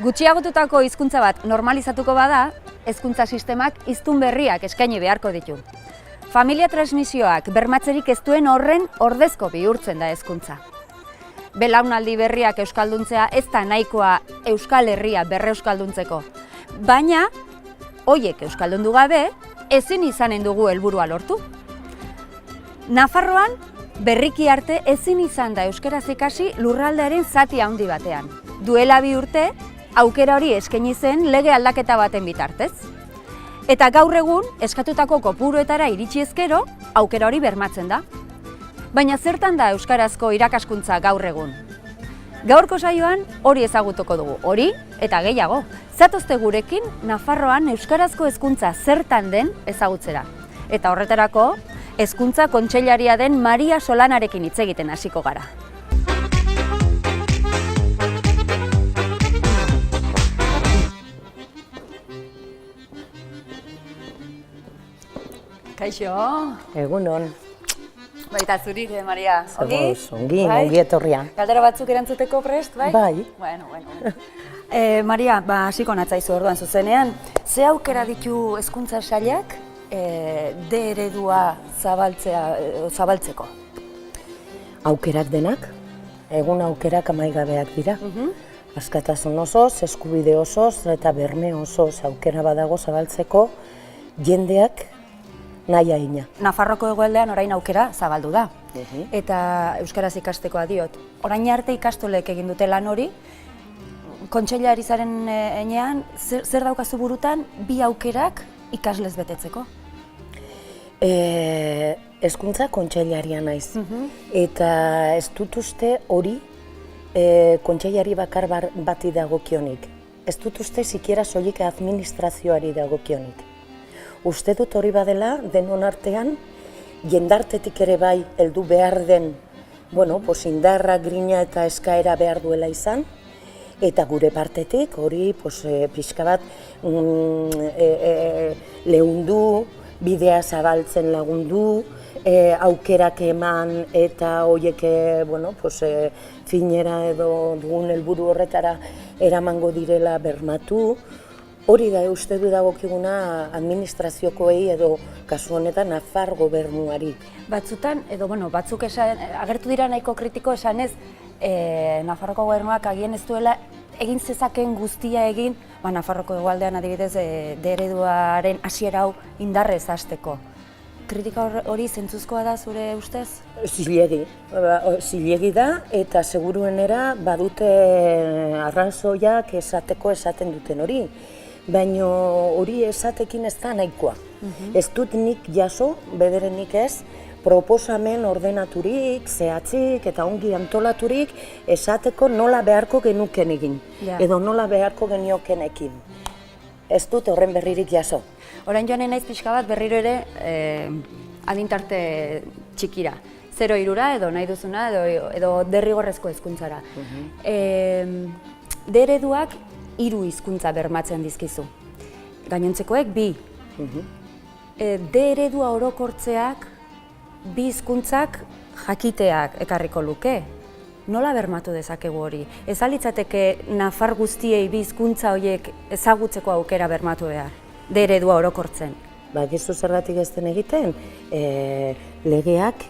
Gutxiagotutako hizkuntza bat normalizatuko bada, hezkuntza sistemak hiztun berriak eskaini beharko ditu. Familia transmisioak bermatzerik ez duen horren ordezko bihurtzen da hezkuntza. Belaunaldi berriak euskalduntzea ez da nahikoa Euskal Herria berreuskalduntzeko, baina hoiek euskaldundu gabe ezin izanen dugu helburua lortu. Nafarroan berriki arte ezin izan da euskaraz ikasi lurraldearen zati handi batean. Duela 2 urte aukera hori eskaini zen lege aldaketa baten bitartez. Eta gaur egun eskatutako kopuruetara iritsi ezkero aukera hori bermatzen da. Baina zertan da euskarazko irakaskuntza gaur egun? Gaurko saioan hori ezagutuko dugu, hori eta gehiago. Zatozte gurekin Nafarroan euskarazko hezkuntza zertan den ezagutzera. Eta horretarako, hezkuntza kontseilaria den Maria Solanarekin hitz egiten hasiko gara. Kaixo. Egunon. Baita zuri, Maria. Ongi etorria. Galdera batzuk erantzuteko prest, bai? Bai. Bueno. Maria, hasiko natzaizu orduan zuzenean. Ze aukera ditu hezkuntza sailak D eredua zabaltzeko? Aukerak denak, egun aukerak amaigabeak dira. Askatasun osoz, eskubide osoz eta berme osoz aukera badago zabaltzeko jendeak nahi haina. Nafarroko hegoaldean orain aukera zabaldu da. Eta euskaraz ikastekoa diot. Orain arte ikastolek egin dute lan hori, kontseilari zaren enean, zer daukazu burutan 2 aukerak ikaslez betetzeko? Hezkuntza kontseilaria naiz. Eta ez dut uste hori kontseilari bakar bati dagokionik. Ez dut uste sikiera soilik administrazioari dagokionik. Uste dut hori badela, denon artean, jendartetik ere bai heldu behar den, indarra, grina eta eskaera behar duela izan, eta gure partetik hori pixka bat leundu, bidea zabaltzen lagundu, aukerak eman eta horiek finera edo dugun helburu horretara eramango direla bermatu. Hori da uste du dagokiguna administraziokoei edo kasu honetan Nafar gobernuari. Batzutan, batzuk agertu dira nahiko kritiko esanez, Nafarroko gobernuak agian ez duela egin zezaken guztia egin, Nafarroko hegoaldean adibidez D ereduaren hasiera hau indarrez hasteko. Kritika hori zentzuzkoa da zure ustez? Zilegi da eta seguruenera badute arrazoiak esaten duten hori. Baina hori esatekin ez da nahikoa. Ez dut nik jaso, bederenik ez, proposamen ordenaturik, zehatzik eta ongi antolaturik esateko nola beharko genuken egin, edo nola beharko geniokenekin. Ez dut horren berririk jaso. Orain joanen naiz pixka bat berriro ere adintarte txikira. 0-3 edo nahi duzuna edo derrigorrezko hezkuntzara. D ereduak 3 hizkuntza bermatzen dizkizu. Gainontzekoek 2. D eredua orokortzeak 2 hizkuntzak jakiteak ekarriko luke. Nola bermatu dezakegu hori? Ez alitzateke Nafar guztiei 2 hizkuntza horiek ezagutzeko aukera bermatu behar, D eredua orokortzen? Gizu zergatik ez den egiten, legeak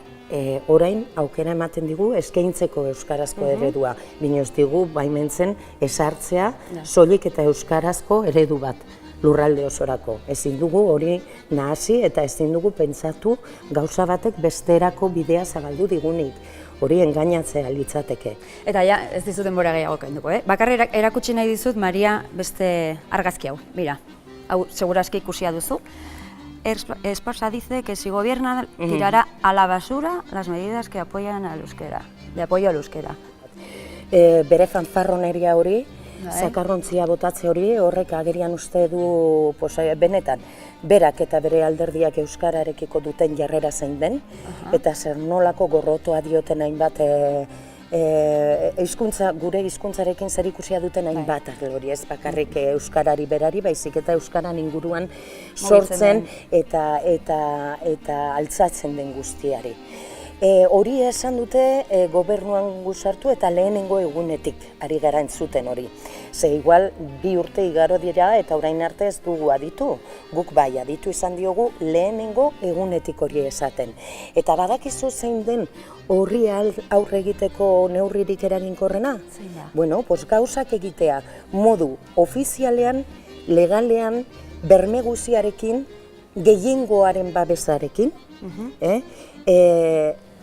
orain aukera ematen digu eskaintzeko euskarazko eredua. Baina ez digu baimentzen esartzea soilik eta euskarazko eredu bat lurralde osorako. Ezin dugu hori nahasi eta ezin dugu pentsatu gauza batek besterako bidea zabaldu digunik. Hori engainatzea litzateke. Eta ez dizut denbora gehiago kenduko, Bakarrik erakutsi nahi dizut, Maria, beste argazki hau. Mira, hau segurazki ikusia duzu. Esposa dice que si gobierna tirará a la basura las medidas que apoyan al euskera, de apoyo al euskera. Bere fanfarroneria hori, zakarrontzia botatze hori, horrek agerian uste du benetan, berak eta bere alderdiak euskararekiko duten jarrera zein den, eta zer nolako gorrotoa dioten hainbat gure hizkuntzarekin zerikusia duten hainbat hori, ez bakarrik euskarari berari, baizik eta euskaran inguruan sortzen eta altzatzen den guztiari. Hori esan dute gobernuan guzartu eta lehenengo egunetik ari gara entzuten hori. Ze igual 2 urte igaro dira eta orain arte ez dugu aditu. Guk bai aditu izan diogu lehenengo egunetik hori esaten. Eta badakizu zein den horri aurre egiteko neurririk eraginkorrena? Zein da? Bueno, pues gauzak egitea modu ofizialean, legalean, berme guziarekin, gehiengoaren babesarekin,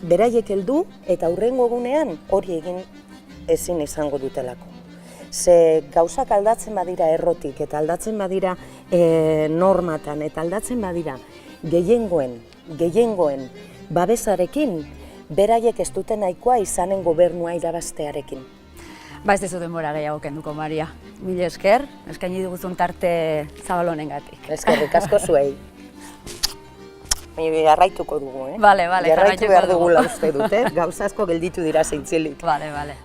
beraiek heldu eta hurrengo egunean hori egin ezin izango dutelako. Ze gauzak aldatzen badira errotik eta aldatzen badira normatan eta aldatzen badira gehiengoen babesarekin, beraiek ez duten nahikoa izanen gobernua irabaztearekin. Ba ez dezu denbora gehiago kenduko, Maria. Mila esker, eskaini diguzun tarte zabal honengatik. Eskerrik asko zuei. Jarraituko dugu, Bale, jarraitu behar dugula uste dute, gauza asko gelditu dira zeintzilik. Bale.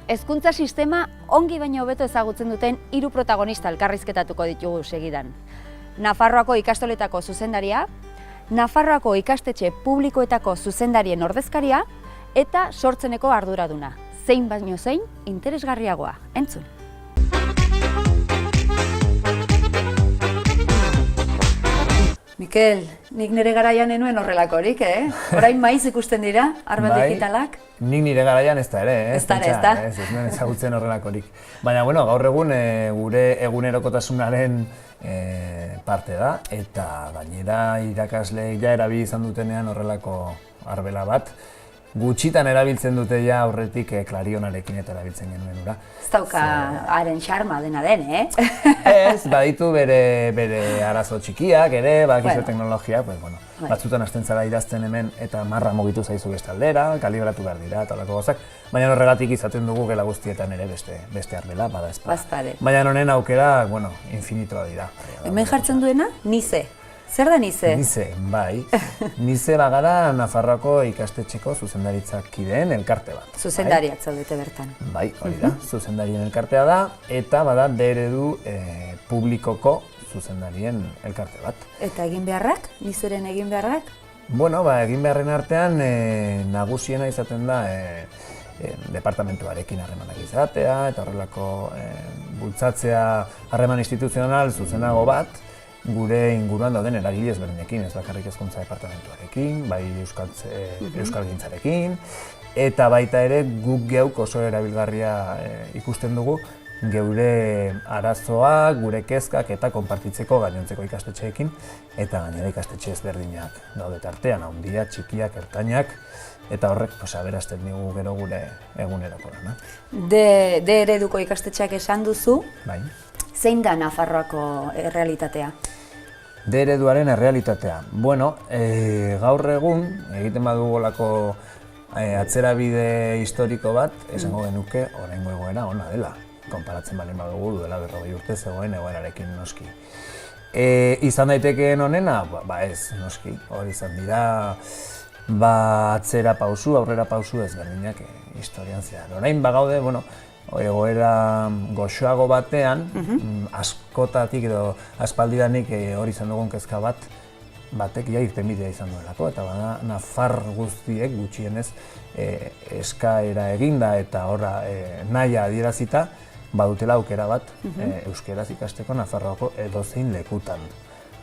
Hezkuntza sistema ongi baino hobeto ezagutzen duten 3 protagonista elkarrizketatuko ditugu segidan. Nafarroako ikastoletako zuzendaria, Nafarroako ikastetxe publikoetako zuzendarien ordezkaria eta sortzeneko arduraduna. Zein baino zein interesgarriagoa. Entzun! Mikel, nik nire garaian enuen horrelakorik, Orain maiz ikusten dira, arbat digitalak? Nik nire garaian ez da ere, Ez da. Ez nuen ezagutzen horrelakorik. Baina, gaur egun gure egunerokotasunaren parte da, eta gainera irakasleek ja erabili izan dutenean horrelako arbela bat. Gutxitan erabiltzen dute ja aurretik klarionarekin eta erabiltzen genuen ura. Ez dauka haren xarma dena den, Ez, baditu bere arazo txikiak ere, badakizu teknologia, batzutan hasten zara idazten hemen eta marra mugitu zaizu beste aldera, kalibratu behar dira eta olako gozak, baina horregatik izaten dugu gela guztietan ere beste arbela, bada ezpada. Baina honen aukera, infinitoa dira. Hemen jartzen duena, Nize. Zer da Nize? Nize, bai. Nize bagara Nafarroako ikastetxeko zuzendaritzak kideen elkarte bat. Zuzendariak zaudete bertan. Bai, hori da, zuzendarien elkartea da, eta bada D-eredu publikoko zuzendarien elkarte bat. Eta egin beharrak? Nizeren egin beharrak? Egin beharren artean nagusiena izaten da departamentuarekin harremanak izatea, eta horrelako bultzatzea harreman instituzional zuzenago bat, gure inguruan dauden eragile ezberdinekin, ez bakarrik hezkuntza departamentuarekin, bai euskalgintzarekin, eta baita ere guk geuk oso erabilgarria ikusten dugu geure arazoak, gure kezkak eta konpartitzeko gainontzeko ikastetxeekin, eta gainera ikastetxe ezberdinak daude tartean, handiak, txikiak, ertainak, eta horrek aberazten digu gero gure eguneroko lana. D-ereduko ikastetxeak esan duzu, Bai. Zein da Nafarroako errealitatea? D-ereduaren errealitatea. Gaur egun, egiten badugolako atzerabide historiko bat, esango genuke oraingo egoera ona dela. Konparatzen baldin badugu duela 40 urte zegoen egoerarekin noski. Izan daitekeen honena? Ez, noski. Hori izan dira atzera pausu, aurrera pausu ezberdinak historian zehar. Orain bagaude, egoera goxoago batean, askotatik edo aspaldidanik hori izan dugun kezka batek irtenbidea izan duelako, eta bada Nafar guztiek gutxienez eskaera eginda eta nahia adierazita badutela aukera bat euskeraz ikasteko Nafarroako edozein lekutan.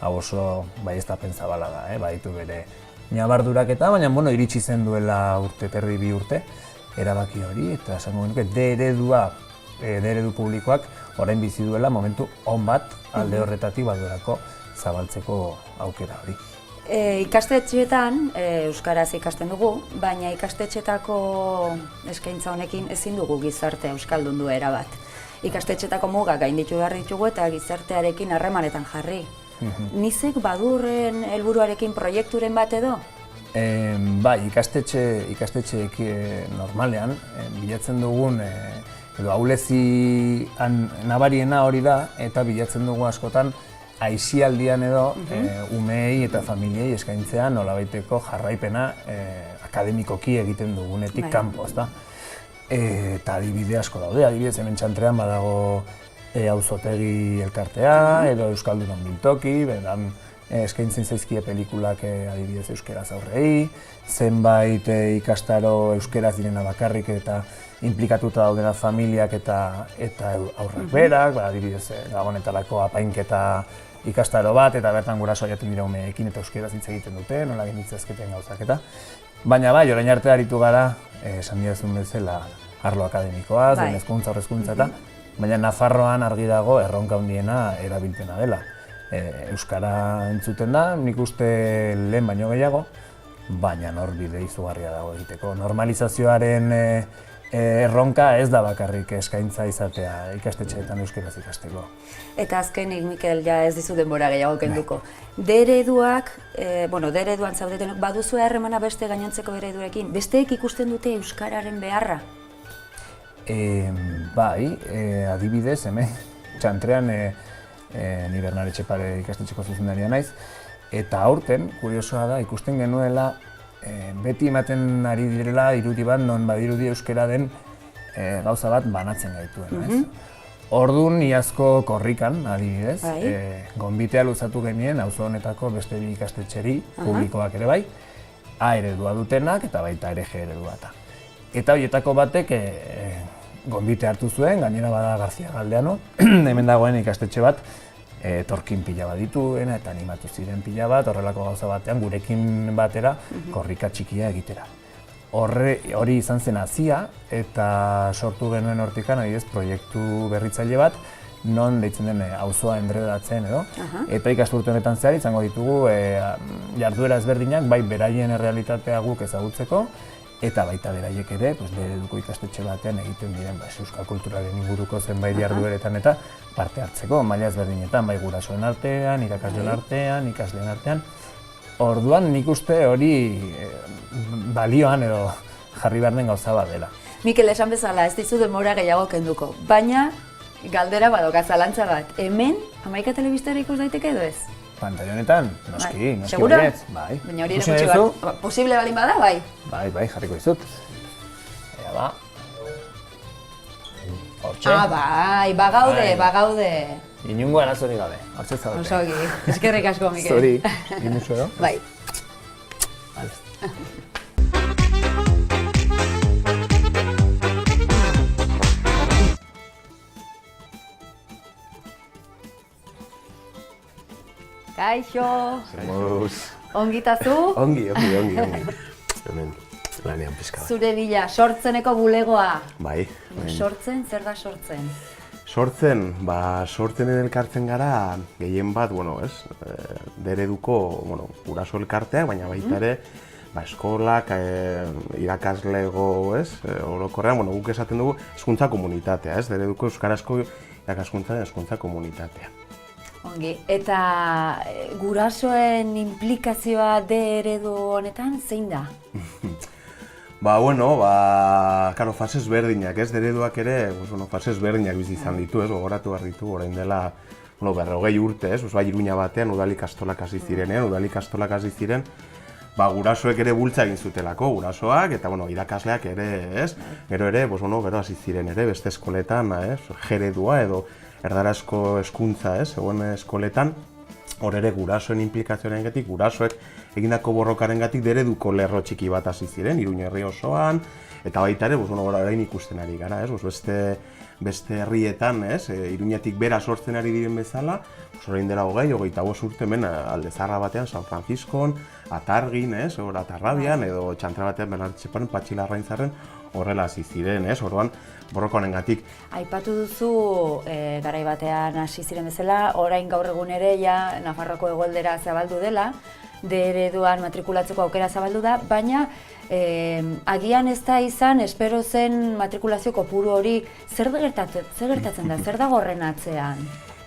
Hau oso baieztapen zabala da, baditu bere ñabardurak eta, baina iritsi zen duela urte, terdi 2 urte, erabaki hori, eta esango genuke D-eredu publikoak orain bizi duela momentu on bat alde horretatik baduelako zabaltzeko aukera hori. Ikastetxeetan euskaraz ikasten dugu, baina ikastetxeetako eskaintza honekin ezin dugu gizarte euskaldundu erabat. Ikastetxeetako mugak gainditu behar ditugu eta gizartearekin harremanetan jarri. Nizek badurren helburuarekin proiekturen bat edo? Bai, ikastetxeek normalean bilatzen dugun edo ahulezi nabariena hori da, eta bilatzen dugu askotan aisialdian edo umeei eta familiei eskaintzea nolabaiteko jarraipena akademikoki egiten dugunetik kanpo, ezta? Eta adibide asko daude, adibidez hemen Txantrean badago Auzotegi elkartea edo Euskaldunon biltoki, beran eskaintzen zaizkie pelikulak adibidez euskeraz aurrei, zenbait ikastaro euskeraz direna bakarrik eta implikatuta daudena familiak eta aurrak berak, adibidez Gabonetarako apainketa ikastaro bat, eta bertan guraso jaten dira umeekin eta euskeraz hitz egiten dute, nola genitzazketen gauzak eta. Baina bai, orain arte aritu gara, esan didazun bezala, arlo akademikoa, zein hezkuntza, horrezkuntza eta, baina Nafarroan argi dago erronka handiena erabilpena dela. Euskara entzuten da, nik uste lehen baino gehiago, baina hor bide izugarria dago egiteko. Normalizazioaren erronka ez da bakarrik eskaintza izatea ikastetxeetan euskeraz ikasteko. Eta azkenik, Mikel, ja ez dizu denbora gehiago kenduko. D-ereduak, D-ereduan zaudetenok, baduzu harremana beste gainontzeko ereduekin? Besteek ikusten dute euskararen beharra? Bai, adibidez, hemen, txantrean ni Bernard Etxepare ikastetxeko zuzendaria naiz, eta aurten, kuriosoa da, ikusten genuela beti ematen ari direla irudi bat non badirudi euskara den gauza bat banatzen gaituen, ez? Orduan, iazko korrikan, adibidez, gonbitea luzatu genien auzo honetako beste bi ikastetxeri, publikoak ere bai, A eredua dutenak eta baita ere G eredua eta. Eta horietako batek gonbite hartu zuen, gainera bada Garzia Galdeano, hemen dagoen ikastetxe bat, etorkin pila bat dituena eta animatu ziren pila bat, horrelako gauza batean gurekin batera korrika txikia egitera. Hori izan zen hazia eta sortu genuen hortikan, adibidez, proiektu berritzaile bat, non deitzen den auzoa endredatzen edo, eta ikasturte honetan zehar izango ditugu jarduera ezberdinak, bai beraien errealitatea guk ezagutzeko, eta baita beraiek ere, D-ereduko ikastetxe batean egiten diren euskal kulturaren inguruko zenbait jardueretan eta parte hartzeko, maila ezberdinetan, bai gurasoen artean, irakasleen artean, ikasleen artean. Orduan nik uste hori balioan edo jarri behar den gauza bat dela. Mikel, esan bezala, ez dizu denbora gehiago kenduko, baina galdera badoka zalantza bat, hemen Hamaika telebistara ikus daiteke edo ez? Pantaila honetan, noski segura? baietz, bai. Baina hori ere gutxi bat, posible balin bada, bai? Bai, jarriko dizut. Ea ba. Hortxe. Bai, bagaude. Inungo arazorik gabe, hortxe zaudete. Osoki, eskerrik asko, Mikel. Zuri, inuzu edo? Bai. Kaixo! Ongitazu? Ongi. Hemen, lanean pizka bat. Zure bila, sortzeneko bulegoa. Bai. Sortzen, zer da sortzen? Sortzen elkartzen gara gehien bat, D-ereduko, guraso elkarteak, baina baita ere, eskolak, irakaslego, orokorrean, guk esaten dugu hezkuntza komunitatea, D-ereduko euskarazko irakaskuntzaren hezkuntza komunitatea. Ongi, eta gurasoen implikazioa D-eredu honetan zein da? Fase ezberdinak, D-ereduak ere, fase ezberdinak bizi izan ditu, gogoratu behar ditu, orain dela 40 urte, bai Iruña batean udal ikastolak hasi zirenean, gurasoek ere bultza egin zutelako, gurasoak, eta irakasleak ere, gero ere, hasi ziren ere, beste eskoletan, G eredua edo erdarazko hezkuntza, zegoen eskoletan, hor ere gurasoen implikazioarengatik, gurasoek egindako borrokarengatik D-ereduko lerro txiki bat hasi ziren, Iruña herri osoan, eta baita ere, orain ikusten ari gara, beste herrietan, Iruñatik bera sortzen ari diren bezala, orain dela 25 urte hemen Aldezarra batean, San Franciscon, Atargin, Atarrabian, edo Txantra batean Bernard Etxeparen, Patxi-Larraintzarren horrela hasi ziren, orduan borroka honengatik. Aipatu duzu garai batean hasi ziren bezala, orain gaur egun ere Nafarroako hegoaldera zabaldu dela, D-ereduan matrikulatzeko aukera zabaldu da, baina agian ez da izan, espero zen matrikulazio kopuru hori zer gertatzen da, zer dago horren atzean?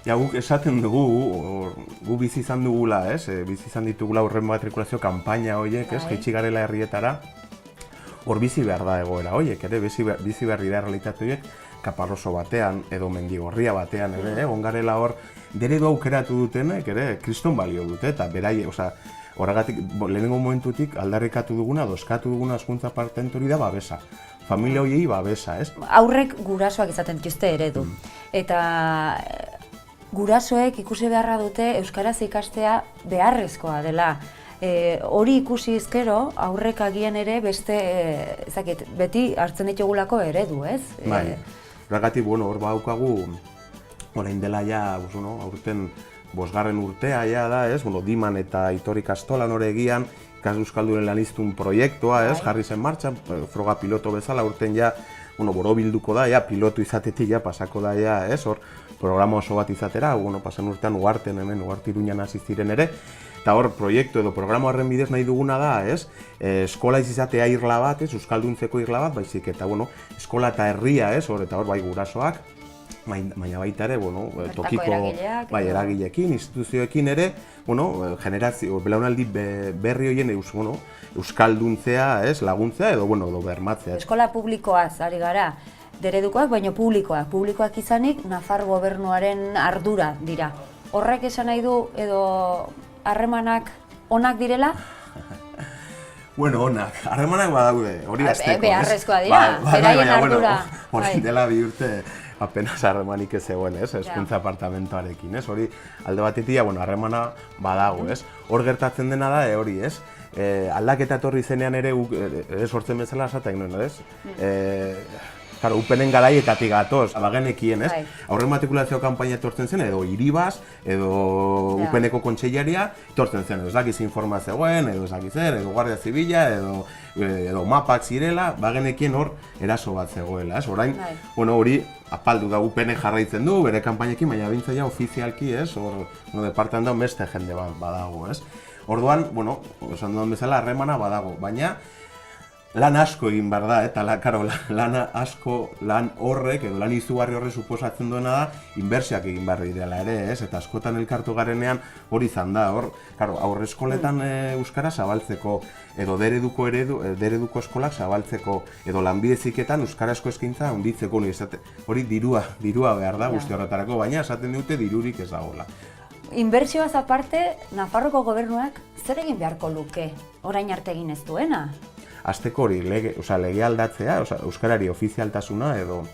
Guk esaten dugu, gu bizi izan dugula, bizi izan ditugula horren matrikulazio kanpaina horiek, jaitsi garela herrietara, hor bizi behar da egoera horiek, bizi behar dira realitate horiek, Kaparroso batean edo Mendigorria batean ere, egon garela hor, D-eredu aukeratu dutenek ere, kriston balio dute, eta berai, horregatik, lehenengo momentutik aldarrikatu duguna, doskatu duguna hezkuntza patentu hori da babesa. Familia horiei babesa, Aurrek gurasoak izaten dituzte eredu, eta gurasoek ikusi beharra dute euskaraz ikastea beharrezkoa dela. Hori ikusi ezkero, aurrek agian ere beste, beti hartzen ditugulako eredu, ez? Bai, horregatik, hor baukagu, orain dela ja, aurten 5. urtea ja da, ez? Diman eta Aitor ikastolan hor egian, ikas euskaldunen laniztun proiektua, ez? Jarri zen martxan, froga piloto bezala, urten ja, borobilduko da, ja, piloto izatetik ja, pasako da, ja, ez? Hor, programa oso bat izatera, pasan urtean Ugarten hemen, Ugarte Iruñan hasi ziren ere, eta hor, proiektu edo programa horren bidez nahi duguna da, ez? Eskola izatea irla bat, ez? Euskalduntzeko irla bat, baizik, eta, eskola eta herria, ez? Eta hor, bai gurasoak, baina baita ere, tokiko eragileekin, instituzioekin ere, generazio, belaunaldi berri horien euskalduntzea, laguntzea edo bermatzea. Eskola publikoaz ari gara, deredukoak, baina publikoak izanik Nafar gobernuaren ardura dira. Horrek esan nahi du edo harremanak onak direla? Onak, harremanak badaude, hori azteko. Beharrezkoa dira, beraien ardura. Hori dela bi urte apenas harremanik ez zegoen, hezkuntza apartamentoarekin, hori alde batetik, harremana badago, hor gertatzen dena da, hori, aldaketa etorri zenean ere sortzen bezala esatek nuen, upenen garaietatik gatoz, bagenekien, aurren matrikulazio kanpaina etortzen zen, edo Iribaz, edo upeneko kontseilaria etortzen zen, ez dakiz informazioen, edo ez dakiz zer, edo Guardia Zibila, edo mapak zirela, bagenekien hor eraso bat zegoela, orain, hori apaldu da upenek jarraitzen du, bere kanpainekin, baina bintzaia ofizialki, hor, departamentoan beste jende bat badago, Orduan, esan duan bezala, harremana badago, baina lan asko egin behar da, eta lan horrek, edo lan izugarri horrek suposatzen duena da, inbertsioak egin behar direla ere, eta askotan elkartu garenean hori izan da, aurre eskoletan euskara zabaltzeko, edo dereduko eskolak zabaltzeko, edo lanbide heziketan euskarazko eskaintza handitzeko, hori dirua behar da guzti horretarako, baina esaten dute dirurik ez dagoela. Inbertsioaz aparte, Nafarroko gobernuak zer egin beharko luke, orain arte egin ez duena? Azteko hori, lege aldatzea, euskarari ofizialtasuna edo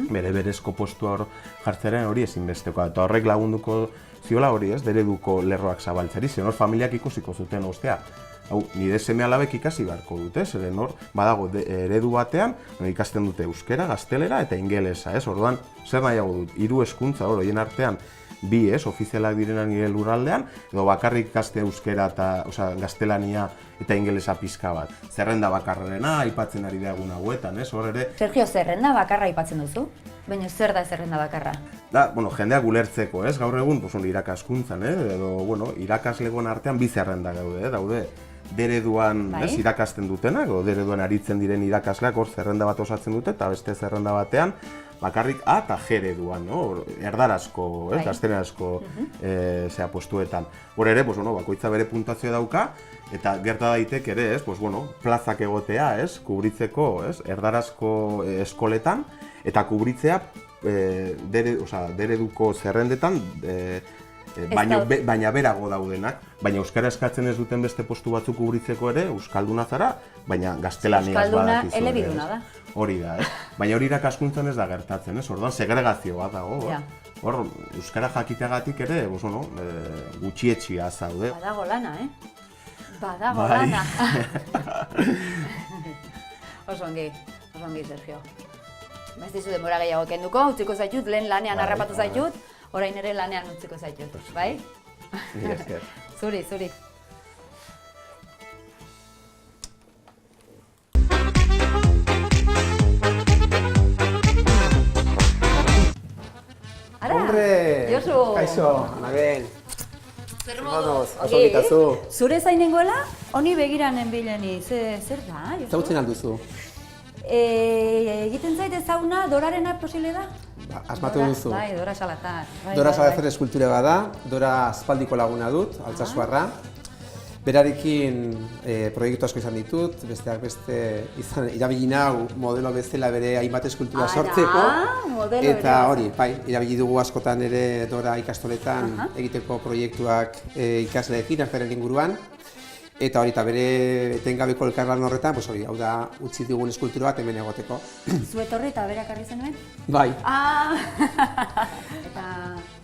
bere berezko postua hor jartzeren hori ezinbestekoa. Eta horrek lagunduko ziola hori, dereduko lerroak zabaltzeri, zen hor familiak ikusiko zuten ostea. Hau, nire seme-alabek ikasi beharko dute, zeren hor, badago eredu batean, ikasten dute euskera, gaztelera eta ingelesa, Orduan, zer nahiago dut, 3 hezkuntza horien artean, 2, ofizialak direnan nire lurraldean, edo bakarrik ikaste euskera eta gaztelania eta ingelesa pizka bat. Zerrenda bakarrena, aipatzen ari da egun hauetan, hor ere... Sergio, zerrenda bakarra aipatzen duzu? Baina zer da zerrenda bakarra? Da, jendeak ulertzeko, gaur egun, irakaskuntzan, edo, irakaslegoen artean 2 zerrenda daude, dereduan irakasten dutenak, edo dereduan aritzen diren irakasleak hor zerrenda bat osatzen dute, eta beste zerrenda batean, bakarrik A eta G ereduan, erdarazko, gaztelerazko postuetan. Hor ere, bakoitza bere puntazioa dauka, eta gerta daitek ere, plazak egotea, kubritzeko, erdarazko eskoletan, eta kubritzea dereduko zerrendetan, baina berago daudenak, baina euskara eskatzen ez duten beste postu batzuk kubritzeko ere, euskalduna zara, baina gaztelaniaz badakizu. Euskalduna elebiduna da. Hori da, baina hori irakaskuntzan ez da gertatzen, orduan segregazio bat dago, hor euskara jakiteagatik ere, gutxietxia zaude. Badago lana, Badago lana. Oso ongi, Sergio. Ez dizu denbora gehiago kenduko, utziko zaitut, lehen lanean harrapatu zaitut, orain ere lanean utziko zaitut, bai? Zuri. Hombre, Josu! Kaixo, Anabel. Zer moduz? Oso gitazu. Zure zainengoela, honi begiranen bileni, zer da, Josu? Zautzen alduzu. Egiten zait ezaguna, Dorarena posible da? Asmatu duzu. Bai, Dora Salatar. Dora Salatar eskultura bada, Dora aspaldiko laguna dut, Altsasuarra. Berarekin proiektu asko izan ditut, besteak beste irabili nau modelo bezala bere hainbat eskultura sortzeko. Eta hori, irabili dugu askotan ere Dora ikastoletan egiteko proiektuak ikasleekin, artearen inguruan. Eta hori, eta bere etengabeko elkarlan horretan, pues hori, hau da, utzi digun eskultura bat hemen egoteko. Zu etorri eta berak arri zenuen? Bai, Eta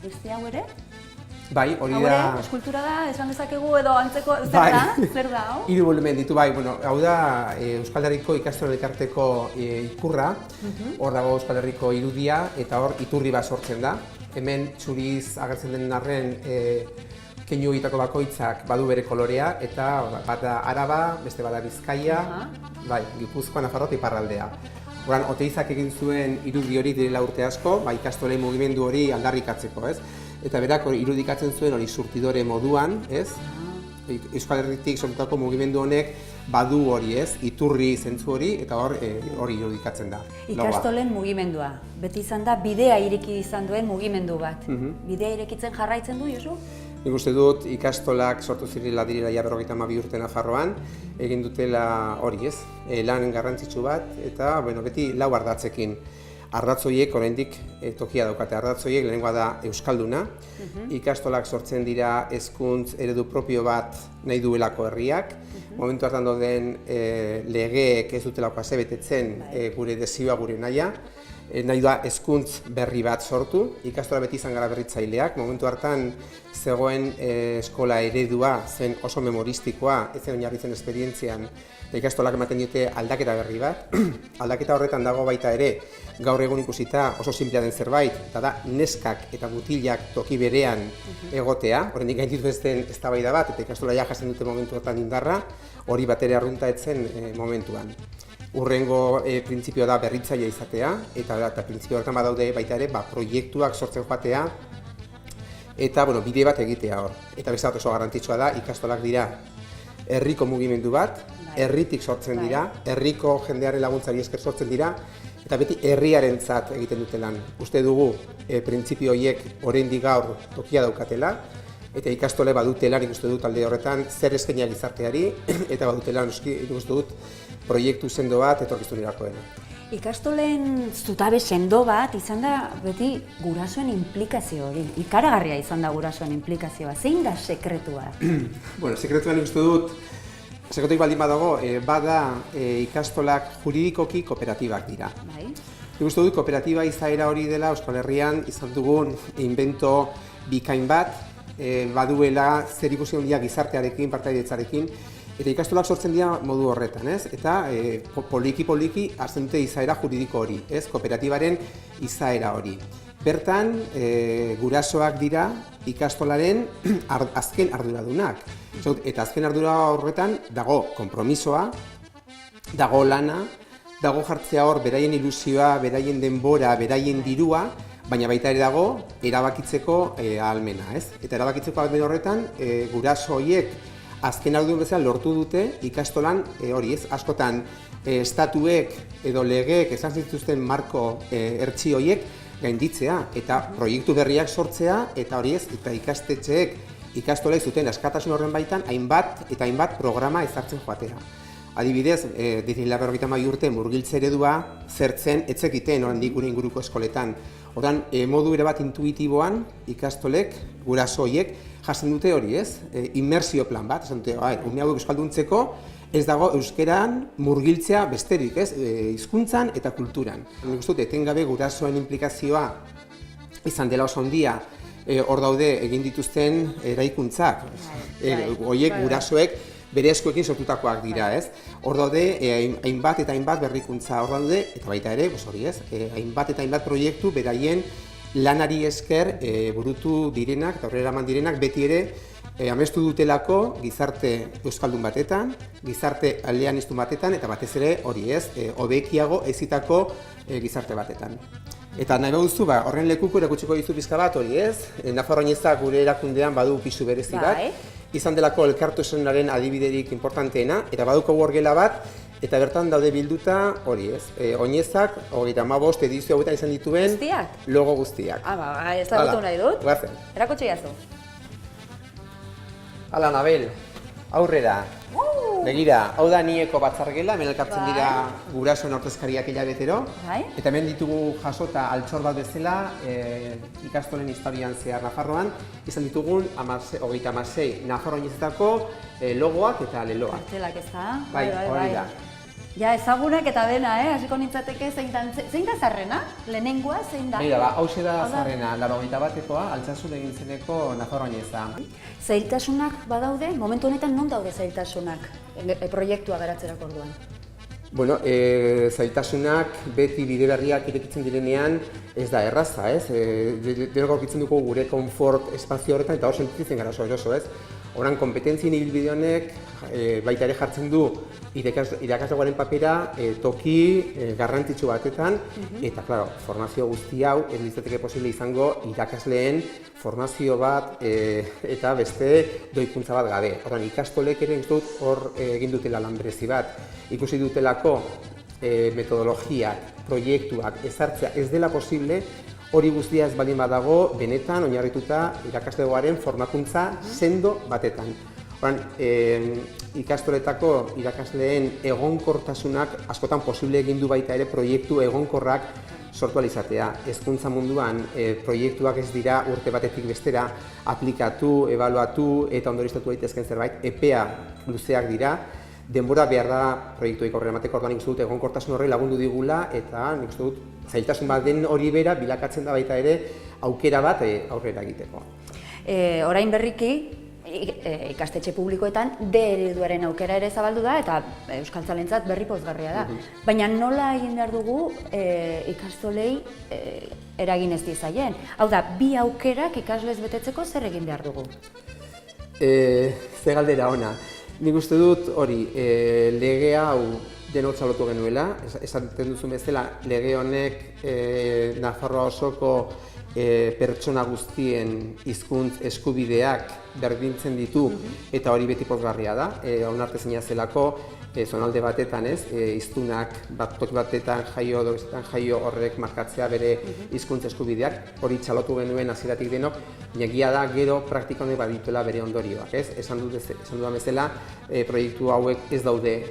beste hau ere? bai, hori Hau da... ere, eskultura da, esan dezakegu edo antzeko, zer Bai. da? Zer da, hau? Hiru volumen ditu, bai, bueno, hau da Euskal Herriko ikastolen elkarteko ikurra, hor dago Euskal Herriko irudia, eta hor iturri bat sortzen da. Hemen txuriz agertzen den arren keinu egitako bakoitzak badu bere kolorea, eta bat da Araba, beste bada Bizkaia, bai, Gipuzkoa, Nafarroa eta Iparraldea. Horan, Oteizak egin zuen irudi hori direla urte asko, ba, ikastolei mugimendu hori aldarrikatzeko, ez? Eta berak irudikatzen zuen hori surtidore moduan, ez? Euskal Herritik sortutako mugimendu honek badu hori, ez? Iturri zentzu hori, eta hori irudikatzen da. Ikastolen mugimendua. Beti izan da, bidea ireki izan duen mugimendu bat. Bidea irekitzen jarraitzen du, Josu? Nik uste dut ikastolak sortu zirela direla ja 52 urte Nafarroan, egin dutela hori, ez? Lan garrantzitsu bat, eta beti lau ardatzekin. Ardatz horiek oraindik tokia daukate. Ardatz horiek lehenengoa da euskalduna. Ikastolak sortzen dira hezkuntz eredu propio bat nahi duelako herriak. Momentu hartan dauden legeek ez dutelako asebetetzen gure desioa, gure nahia. Nahi da hezkuntz berri bat sortu, ikastola beti izan gara berritzaileak, momentu hartan zegoen eskola eredua zen oso memoristikoa, ez zen oinarritzen esperientzian, eta ikastolak ematen diote aldaketa berri bat. Aldaketa horretan dago baita ere, gaur egun ikusita oso sinplea den zerbait, eta da neskak eta mutilak toki berean egotea, oraindik gainditu ez den eztabaida bat, eta ikastola ja jasen dute momentu horretan indarra, hori bat ere arrunta etzen momentuan. Urrengo printzipioa da berritzailea izatea, eta printzipio horretan badaude baita ere proiektuak sortzen joatea, eta bide bat egitea hor. Eta beste bat oso garrantzitsua da, ikastolak dira herriko mugimendu bat, herritik sortzen dira, herriko jendearen laguntzari esker sortzen dira, eta beti herriarentzat egiten dute lan. Uste dugu printzipio horiek oraindik gaur tokia daukatela, eta ikastole badutela, nik uste dut alde horretan, zer eskaina gizarteari, eta badutela, nik uste dut, proiektu sendo bat etorkizunerako. Ikastolen zutabe sendo bat izan da beti gurasoen implikazio hori. Ikaragarria izan da gurasoen implikazioa. Zein da sekretua? Sekretua nik uste dut, sekretuik baldin badago, bada ikastolak juridikoki kooperatibak dira. Nik uste dut, kooperatiba izaera hori dela Euskal Herrian izan dugun invento bikain bat, baduela zer ikusi handia gizartearekin, partaidetzarekin, eta ikastolak sortzen dira modu horretan, ez? Eta poliki-poliki hartzen dute izaera juridiko hori, ez? Kooperatibaren izaera hori. Bertan, gurasoak dira ikastolaren azken arduradunak. Eta azken ardura horretan dago konpromisoa, dago lana, dago jartzea hor beraien ilusioa, beraien denbora, beraien dirua, baina baita ere dago erabakitzeko ahalmena, ez? Eta erabakitzeko ahalmen horretan, guraso horiek azken ardun bezala lortu dute ikastolan hori, ez? Askotan estatuek edo legeek esan zituzten marko hertsi horiek gainditzea eta proiektu berriak sortzea eta hori ez, eta ikastetxeek ikastolek zuten askatasun horren baitan hainbat programa ezartzen joatea. Adibidez, direla 52 urte murgiltze eredua zertzen etzekiten oraindik gure inguruko eskoletan. Oran, modu ere bat intuitiboan ikastolek, guraso horiek, jasen dute hori, ez? Inmersio plan bat, esan dute, ume hauek euskalduntzeko, ez dago euskeran murgiltzea besterik, ez? Hizkuntzan eta kulturan. Nik uste dut, etengabe gurasoen implikazioa izan dela oso handia, hor daude egin dituzten eraikuntzak. Horiek gurasoek bere eskuekin sortutakoak dira, ez? Hor daude hainbat eta hainbat berrikuntza hor daude, eta baita ere, hori ez, hainbat eta hainbat proiektu beraien lanari esker burutu direnak eta aurrera eman direnak beti ere amestu dutelako gizarte euskaldun batetan, gizarte eleaniztun batetan, eta batez ere hori ez, hobekiago hezitako gizarte batetan. Eta nahi baduzu, horren lekuko erakutsiko dizu pizka bat hori ez, Nafarroinezak gure erakundean badu pisu berezi bat, izan delako elkartasunaren adibiderik importanteena, eta baduko gela bat, eta bertan daude bilduta hori ez, Oinezak, 35 edizio hauetan izan dituen logo guztiak. Ez da gutu nahi dut? Guazen. Erakutsi jazu. Hala, Nabel, aurrera. Begira, hau da nieko batzargela, hemen elkartzen dira gurasoen ordezkariak hilabetero. Bai. Eta hemen ditugu jasota altxor bat bezala, ikastolen historian zehar Nafarroan, izan ditugun 36 Nafarroinezetako logoak eta leloak. Kartelak ez da? Bai, hori da. Ja, ezagunak eta dena, hasiko nintzateke zein da zarrena? Lehenengoa zein da? Begira, hauxe da zarrena, 81ekoa, Altsasun egin zeneko Nafarroineza. Zailtasunak badaude? Momentu honetan non daude zailtasunak proiektua garatzerako orduan? Bueno, zailtasunak beti bide berriak irekitzen direnean ez da erraza, ez? Denok aurkitzen dugu gure konfort espazio horretan eta hor sentitzen gara oso, ez? Horan, kompetentzien ibilbide honek baita ere jartzen du irakaslegoaren papera toki garrantzitsu batetan eta, klaro, formazio guzti hau ez litzateke posible izango irakasleen formazio bat eta beste doikuntza bat gabe. Horan, ikastolek ere dut hor egin dutela lan berezi bat. Ikusi dutelako metodologiak, proiektuak ezartzea ez dela posible, hori guztia ez baldin badago benetan oinarrituta irakaslegoaren formakuntza sendo batetan. Horan, ikastoletako irakasleen egonkortasunak askotan posible egin du baita ere proiektu egonkorrak sortu ahal izatea. Hezkuntza munduan proiektuak ez dira urte batetik bestera aplikatu, ebaluatu eta ondorioztatu daitezkeen zerbait, epea luzeak dira. Denbora behar da proiektuek aurrera emateko, orduan nik uste dut egonkortasun horri lagundu digula eta nik uste dut zailtasun bat den hori bera bilakatzen da baita ere aukera bat aurrera egiteko. Orain berriki, ikastetxe publikoetan D ereduaren aukera ere zabaldu da eta euskaltzalentzat berri pozgarria da. Baina nola egin behar dugu ikastolei eragin ez diezaien? Hau da, bi aukerak ikaslez betetzeko zer egin behar dugu? Ze galdera ona. Nik uste dut hori, lege hau denok txalotu genuela, esaten duzun bezala, lege honek Nafarroa osoko pertsona guztien hizkuntz eskubideak berdintzen ditu eta hori beti pozgarria da. Onartezina zelako, zonalde batetan ez, hiztunak toki batetan jaio edo bestetan jaio horrek markatzea bere hizkuntz eskubideak, hori txalotu genuen hasieratik denok, baina egia da gero praktika honek badituela bere ondorioak, ez? Esan dudan bezala, proiektu hauek ez daude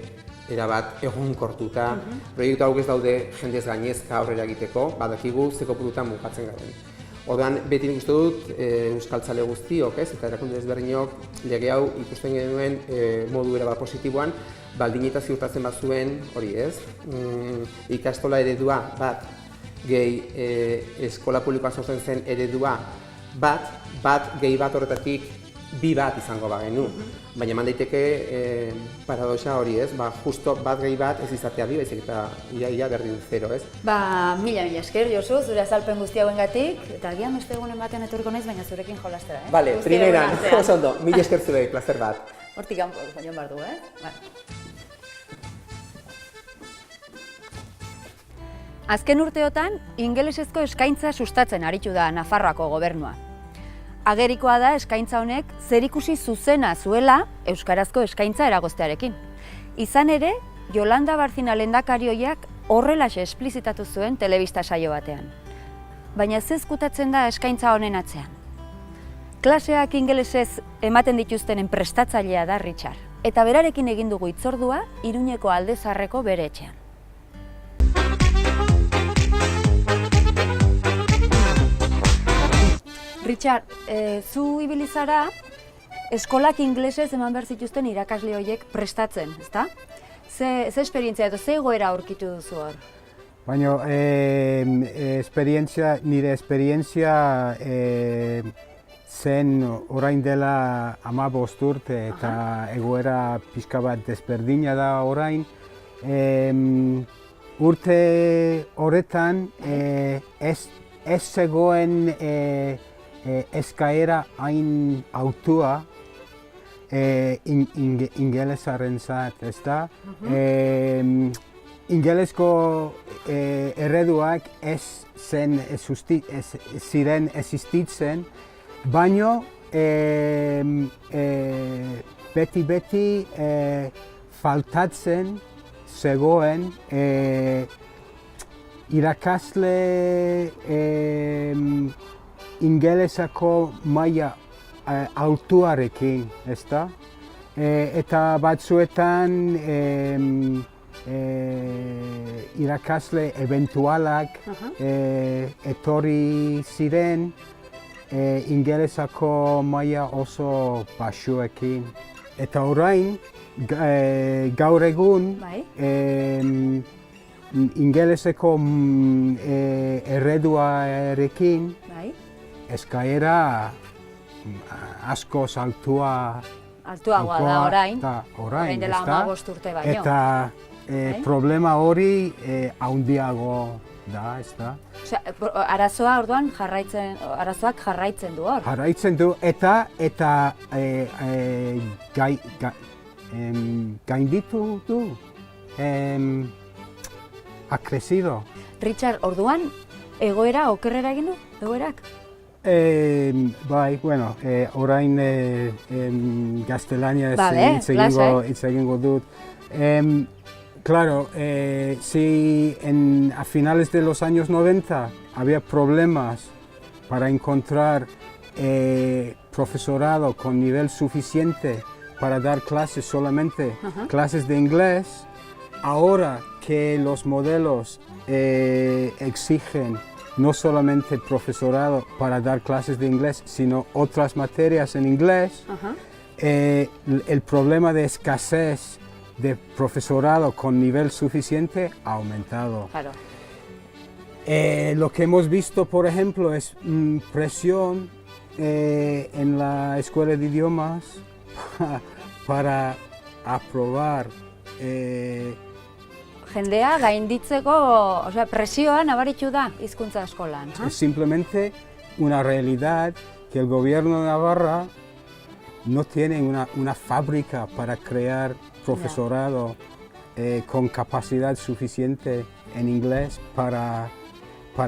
erabat egonkortuta, proiektu hauek ez daude jendez gainezka aurrera egiteko, badakigu ze kopurutan mugatzen garen. Orduan, beti nik uste dut euskaltzale guztiok, ez? Eta erakunde ezberdinok lege hau ikusten genuen modu erabat positiboan, baldin eta ziurtatzen bat zuen, hori ez, ikastola eredua bat, gehi eskola publikoan sortzen zen eredua bat gehi bat horretatik bi bat izango bagenu. Baina eman daiteke paradoxa hori ez, justo bat gehi bat ez izatea bi, baizik eta ia berdin zero ez. Mila esker, Josu, zure azalpen guzti hauengatik, eta agian beste egunen batean etorriko naiz, baina zurekin jolastera, Bale, primeran, oso ondo, mila esker zuei, placer bat. Hortik kanpo, joan behar du, Azken urteotan, ingelesezko eskaintza sustatzen aritu da Nafarroako gobernua. Agerikoa da eskaintza honek zerikusi zuzena zuela euskarazko eskaintza eragoztearekin. Izan ere, Yolanda Barcina lehendakarioiak horrelaxe esplizitatu zuen telebista saio batean. Baina ze ezkutatzen da eskaintza honen atzean? Klaseak ingelesez ematen dituztenen prestatzailea da Richard, eta berarekin egin dugu hitzordua Iruñeko Alde Zaharreko bere etxean. Richard, zu ibili zara eskolak ingelesez eman behar zituzten irakasle horiek prestatzen, ezta? Ze esperientzia edo ze egoera aurkitu duzu hor? Baina nire esperientzia zen orain dela 15 urte eta egoera pixka bat desberdina da orain. Urte horretan ez zegoen eskaera hain autua ingelesaren zat, ezta? Ingelesko ereduak ez ziren existitzen, baina beti faltatzen zegoen irakasle ingelesako maila altuarekin, ezta? Eta batzuetan irakasle eventualak etorri ziren ingelesako maila oso baxuekin. Eta orain, gaur egun, ingeleseko ereduarekin eskaera asko altuagoa da orain dela 15 urte baino. Eta problema hori handiago da, ez da? Osea, arazoa orduan arazoak jarraitzen du hor. Jarraitzen du eta gainditu du, ha crecido. Richard, orduan egoera okerrera egin du, egoerak? Bai, bueno, orain gaztelania hitz egingo dut. Claro, si a finales de los años 90 había problemas para encontrar profesorado con nivel suficiente para dar clases solamente, clases de inglés, ahora que los modelos exigen no solamente profesorado para dar clases de inglés, sino otras materias en inglés, el problema de escasez de profesorado con nivel suficiente ha aumentado. Claro. Lo que hemos visto, por ejemplo, es presión en la escuela de idiomas para aprobar. Jendea gainditzeko, osea, presioa nabaritu da hizkuntza eskolan. Es simplemente una realidad que el gobierno de Navarra no tiene una fábrica para crear profesorado con capacidad suficiente en inglés para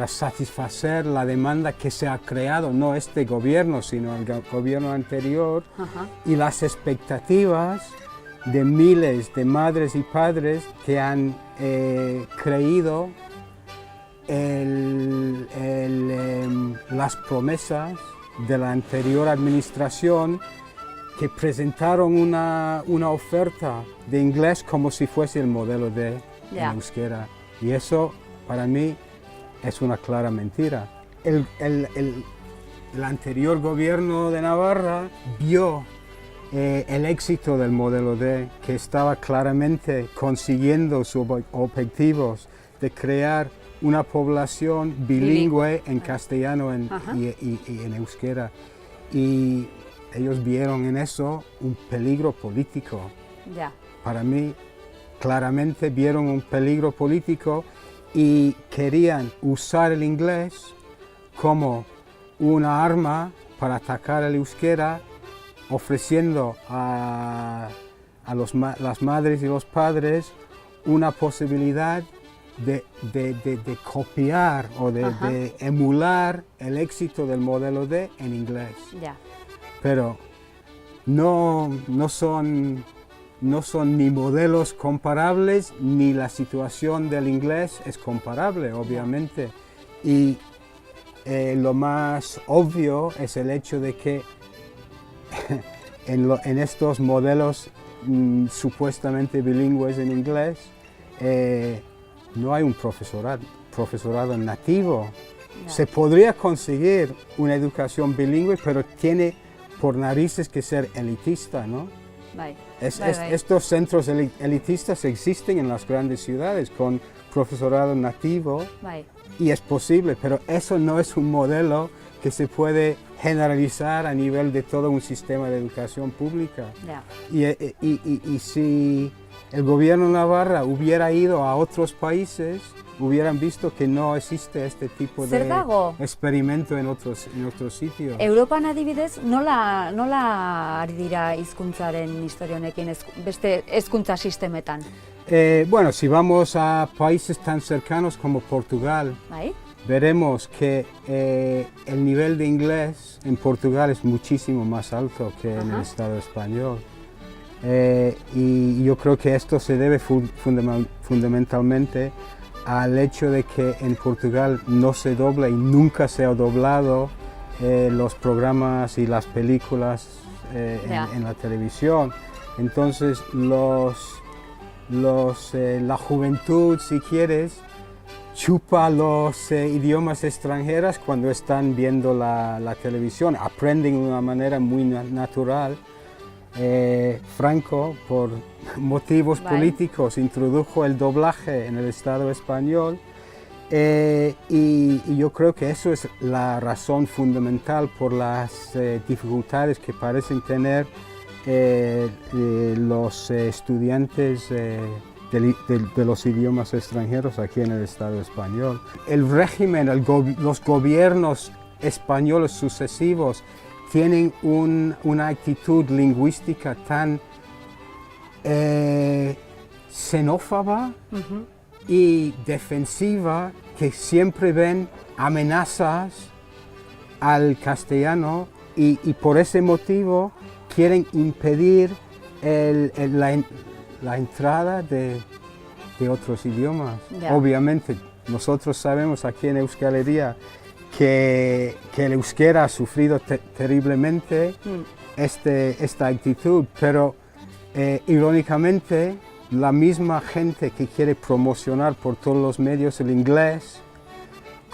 satisfacer la demanda que se ha creado, no este gobierno, sino el gobierno anterior, y las expectativas de miles de madres y padres que han creído las promesas de la anterior administración, que presentaron una oferta de inglés como si fuese el modelo de euskera. Y eso, para mí, es una clara mentira. El anterior gobierno de Navarra vio el éxito del modelo D, que estaba claramente consiguiendo sus objetivos de crear una población bilingüe en castellano y en euskera. Y ellos vieron en eso un peligro político. Para mí, claramente vieron un peligro político y querían usar el inglés como una arma para atacar el euskera, ofreciendo a las madres y los padres una posibilidad de copiar o de emular el éxito del modelo D en inglés. Pero no son ni modelos comparables, ni la situación del inglés es comparable, obviamente. Y lo más obvio es el hecho de que en estos modelos supuestamente bilingües en inglés no hay un profesorado nativo. Se podría conseguir una educación bilingüe, pero tiene por narices que ser elitista, ¿no? Estos centros elitistas existen en las grandes ciudades con profesorado nativo y es posible, pero eso no es un modelo que se puede generalizar a nivel de todo un sistema de educación pública. Y si el gobierno de Navarra hubiera ido a otros países, hubieran visto que no existe este tipo de experimento en otros sitios. Europan adibidez, nola ari dira hizkuntzaren historia honekin beste hezkuntza sistemetan? Bueno, si vamos a países tan cercanos como Portugal, veremos que el nivel de inglés en Portugal es muchísimo más alto que en el Estado español. Y yo creo que esto se debe fundamentalmente al hecho de que en Portugal no se dobla y nunca se ha doblado los programas y las películas en la televisión. Entonces la juventud, si quieres, chupa los idiomas extranjeros cuando están viendo la televisión, aprenden de una manera muy natural. Franco, por motivos políticos, introdujo el doblaje en el Estado español y yo creo que eso es la razón fundamental por las dificultades que parecen tener los estudiantes de los idiomas extranjeros aquí en el Estado español. El régimen, los gobiernos españoles sucesivos tienen una actitud lingüística tan xenófoba y defensiva que siempre ven amenazas al castellano y por ese motivo quieren impedir la entrada de otros idiomas. Obviamente nosotros sabemos aquí en Euskal Herria que el euskera ha sufrido terriblemente esta actitud, pero irónicamente la misma gente que quiere promocionar por todos los medios el inglés,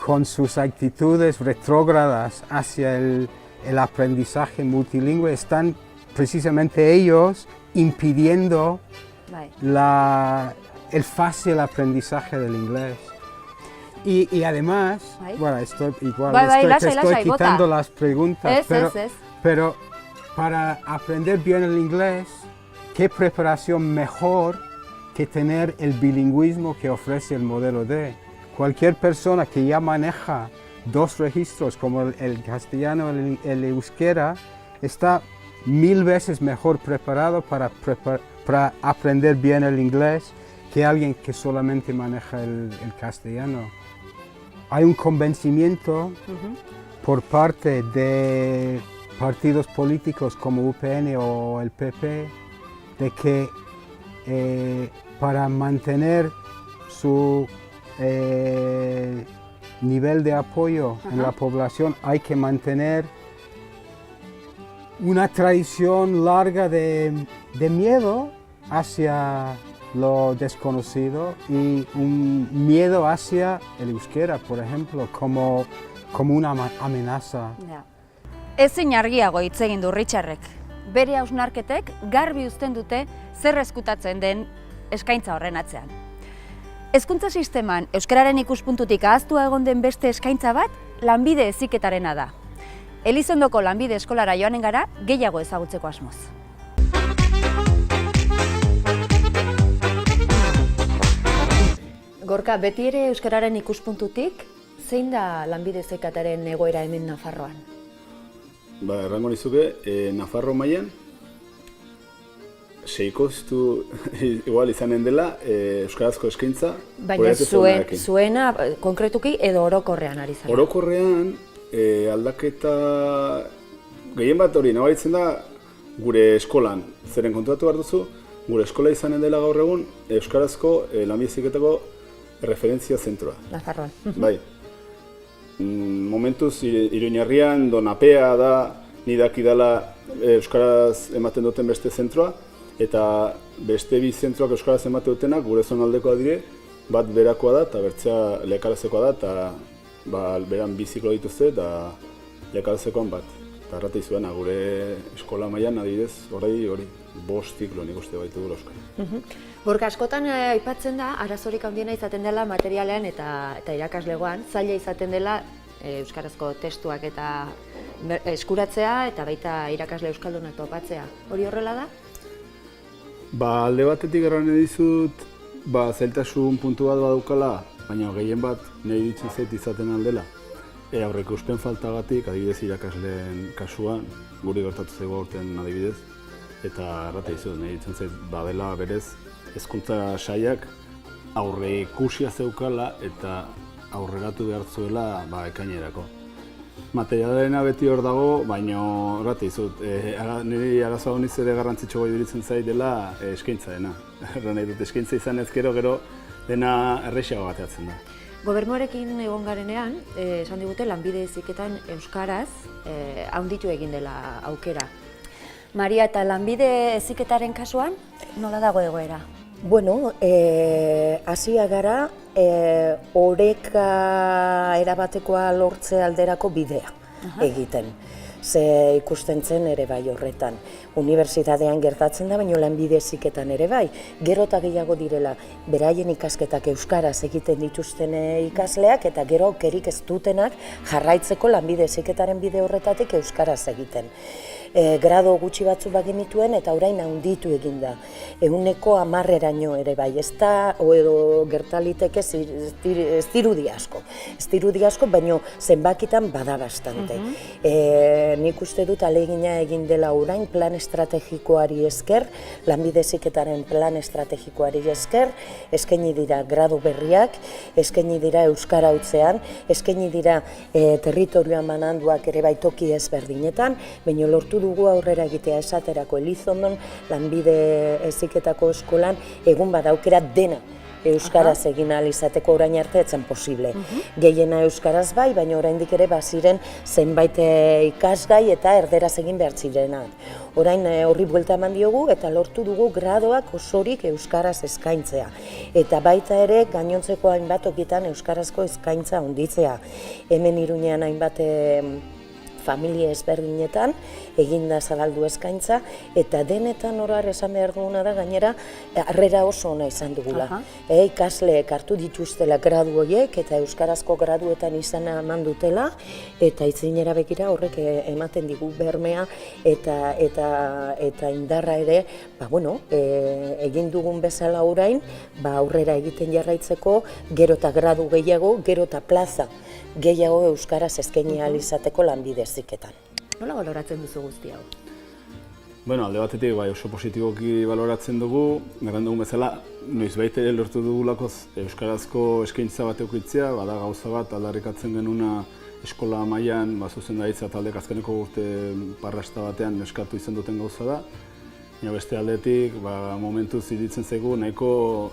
con sus actitudes retrógradas hacia el aprendizaje multilingüe, están precisamente ellos impidiendo el fácil aprendizaje del inglés. Y además, bueno, estoy quitando las preguntas, pero para aprender bien el inglés, ¿qué preparación mejor que tener el bilingüismo que ofrece el modelo D? Cualquier persona que ya maneja dos registros como el castellano y el euskera está 1000 veces mejor preparado para aprender bien el inglés que alguien que solamente maneja el castellano. Hay un convencimiento por parte de partidos políticos como UPN o el PP de que para mantener su nivel de apoyo en la población hay que mantener una tradición larga de miedo hacia lo desconocido y un miedo hacia el euskera, por ejemplo, como una amenaza. Ezin argiago hitz egin du Richardek. Bere hausnarketek garbi uzten dute zer ezkutatzen den eskaintza horren atzean. Hezkuntza sisteman euskararen ikuspuntutik ahaztua egon den beste eskaintza bat lanbide heziketarena da. Elizondoko lanbide eskolara joanen gara gehiago ezagutzeko asmoz. Gorka, beti ere euskararen ikuspuntutik, zein da lanbide heziketaren egoera hemen Nafarroan? Errango nizuke, Nafarro mailan seikoiztu igual izanen dela euskarazko eskaintza. Baina zuena konkretuki edo orokorrean ari zara? Orokorrean aldaketa gehien bat hori nabaritzen da gure eskolan. Zeren kontuatu behar duzu, gure eskola izanen dela gaur egun euskarazko lanbide heziketako referentzia zentroa. Nafarroan. Bai. Momentuz Iruñerrian Donapea da nidaki dela euskaraz ematen duten beste zentroa eta beste bi zentroak euskaraz ematen dutenak gure zonaldekoa dire, bat berakoa da eta bertzea lekarazekoa da eta beran bi ziklo dituzte eta lekarazekoan bat. Eta errate izuena, gure eskola mailan adibidez, hori 5 ziklo nik uste baitu gure euskara. Gorka, askotan aipatzen da, arazorik handiena izaten dela materialean eta irakaslegoan, zaila izaten dela euskarazko testuak eta eskuratzea eta baita irakasle euskaldunak topatzea. Hori horrela da? Alde batetik erran dizut, zailtasun puntu bat badukala, baina gehien bat nahi ditzen zait izaten aldela. Aurreikuspen faltagatik, adibidez irakasleen kasuan, guri gertatu zego urtean adibidez, eta errate dizut, nahi ditzen zait badela berez hezkuntza sailak aurreikusia zeukala eta aurreratu behar zuela ekainerako. Materialena beti hor dago, baina errate dizut, niri arazoa honiz ere garrantzitsu iruditzen zait dela eskaintza dena. Erran nahi dut, eskaintza izan ez gero dena errexago bateatzen da. Gobernuarekin egon garenean, esan digute lanbide heziketan euskaraz handitu egin dela aukera. Maria, eta lanbide heziketaren kasuan, nola dago egoera? Bueno, hasia gara oreka erabatekoa lortze alderako bidea egiten. Ze ikusten zen ere bai horretan. Unibertsitatean gertatzen da, baina lanbide heziketan ere bai. Gero eta gehiago direla, beraien ikasketak euskaraz egiten dituzten ikasleak, eta gero aukerik ez dutenak jarraitzeko lanbide heziketaren bide horretatik euskaraz egiten. Grado gutxi batzu bagenituen eta orain handitu egin da. 100%eraino ere bai, ez da, edo gertaliteke ez dirudi asko. Ez dirudi asko, baina zenbakitan bada bastante. Nik uste dut ahalegina egin dela orain plan estrategikoari esker, lanbide heziketaren plan estrategikoari esker, eskaini dira grado berriak, eskaini dira euskara hutzean, eskaini dira territorioan bananduak ere bai toki ezberdinetan, baina lortu dugu aurrera egitea esaterako Elizondon lanbide heziketako eskolan egun badaukera dena euskaraz egin ahal izateko orain arte etzen posible. Gehiena euskaraz bai, baina oraindik ere baziren zenbait ikasgai eta erderaz egin behar zirenak. Orain horri buelta eman diogu eta lortu dugu gradoak osorik euskaraz eskaintzea. Eta baita ere gainontzeko hainbat tokitan euskarazko eskaintza handitzea. Hemen Iruñean hainbat familia ezberdinetan eginda zabaldu eskaintza, eta denetan orar esan behar duguna da gainera harrera oso ona izan dugula. Ikasleek hartu dituztela gradu horiek eta euskarazko graduetan izana eman dutela, eta itzinera begira horrek ematen digu bermea eta indarra ere, egin dugun bezala orain, aurrera egiten jarraitzeko, gero eta gradu gehiago, gero eta plaza gehiago euskaraz eskaini ahal izateko lanbide heziketan. Nola baloratzen duzu guzti hau? Bueno, alde batetik oso positiboki baloratzen dugu, egan dugun bezala, noizbait ere lortu dugulakoz euskarazko eskaintza bat eukitzea, bada gauza bat aldarrikatzen genuna eskola mailan zuzendaritza taldek azkeneko urte parrasta batean eskatu izan duten gauza da. Baina beste aldetik, momentuz iruditzen zaigu nahiko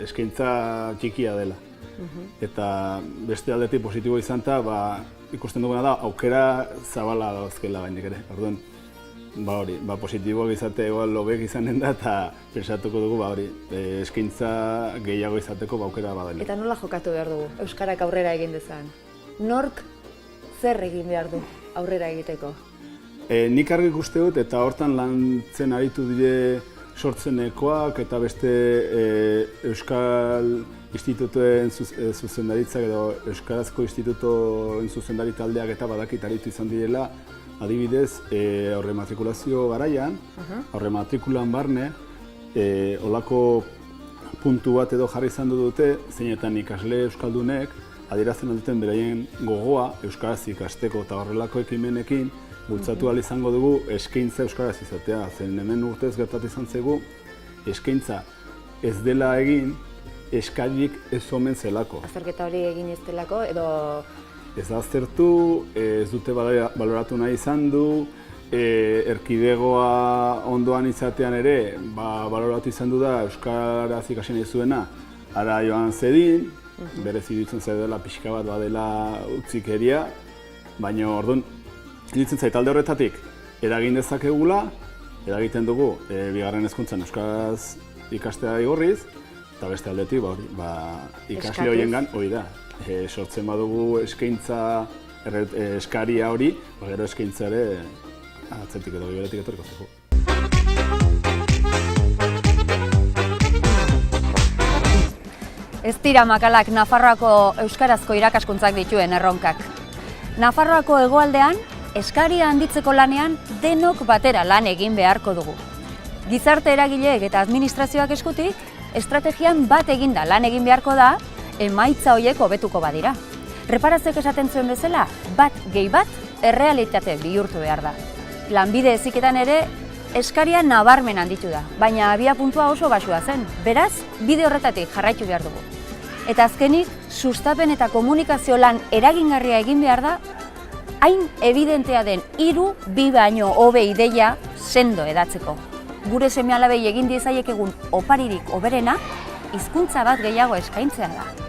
eskaintza txikia dela. Eta beste aldetik positibo izan eta ikusten duguna da aukera zabala dauzkela gainik ere. Orduan, positiboak izate lobek izanen da eta pensatuko dugu eskaintza gehiago izateko aukera badela. Eta nola jokatu behar dugu euskarak aurrera egin dezan? Nork zer egin behar du aurrera egiteko? Nik argi ikuste dut eta hortan lantzen aritu dire sortzenekoak eta beste euskal institutuen zuzendaritzak edo euskarazko institutoen zuzendari taldeak eta badakit aritu izan direla, adibidez, aurre matrikulazio garaian, aurre matrikulan barne, olako puntu bat edo jarri izan dute, zeinetan ikasle euskaldunek adierazten duten beraien gogoa euskaraz ikasteko eta horrelako ekimenekin bultzatu ahal izango dugu eskaintza euskaraz izatea. Zen hemen urtez gertatu izan zaigu, eskaintza ez dela egin, eskairik ez omen zelako. Azterketa hori egin ez delako edo... Ez da aztertu, ez dute baloratu nahi izan du, erkidegoa ondoan izatean ere, baloratu izan du da euskaraz ikasi nahi zuena, ara joan zedin, berez iruditzen zaidela pixka bat badela utzikeria, baina orduan, iruditzen zait alde horretatik eragin dezakegula, eragiten dugu bigarren hezkuntzan euskaraz ikastea igorriz, eta beste aldetik ikasle horiengan hori da. Sortzen badugu eskaintza eskaria hori, gero eskaintza ere atzetik edo gibeletik etorriko zeko. Ez dira makalak Nafarroako euskarazko irakaskuntzak dituen erronkak. Nafarroako hegoaldean, eskaria handitzeko lanean denok batera lan egin beharko dugu. Gizarte eragileek eta administrazioak eskutik, estrategian bat eginda lan egin beharko da, emaitza horiek hobetuko badira. Reparazioak esaten zuen bezala, bat gehi bat errealitate bihurtu behar da. Lanbide heziketan ere eskaria nabarmen handitu da, baina abia puntua oso baxua zen. Beraz, bide horretatik jarraitu behar dugu. Eta azkenik, sustapen eta komunikazio lan eragingarria egin behar da, hain evidentea den 3 baino hobe ideia sendo edatzeko. Gure seme-alabei egin diezaiek egun oparirik hoberena, hizkuntza bat gehiago eskaintzea da.